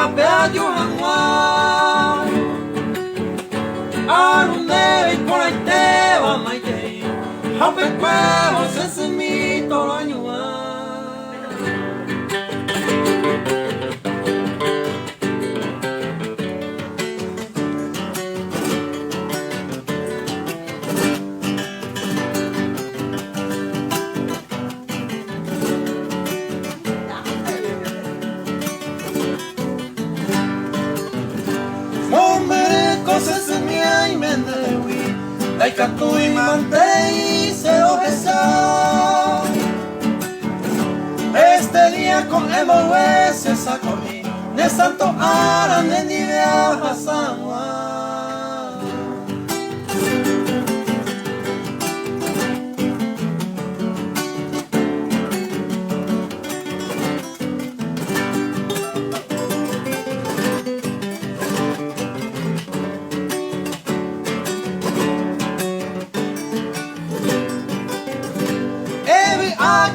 pea yuhanwa arunei por ahí te va maite haupe cuevo se mi toro añua Daikatui mantei se obesa. Este día con MOS sacó mi ne santo ara ne ni viaja San Juan.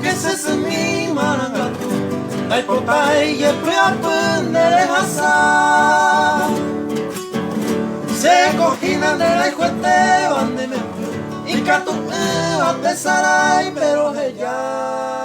Que se mi marangatu dai potai ye priapundere hasa se cojina de la juete bande me y catu ate sarai pero ella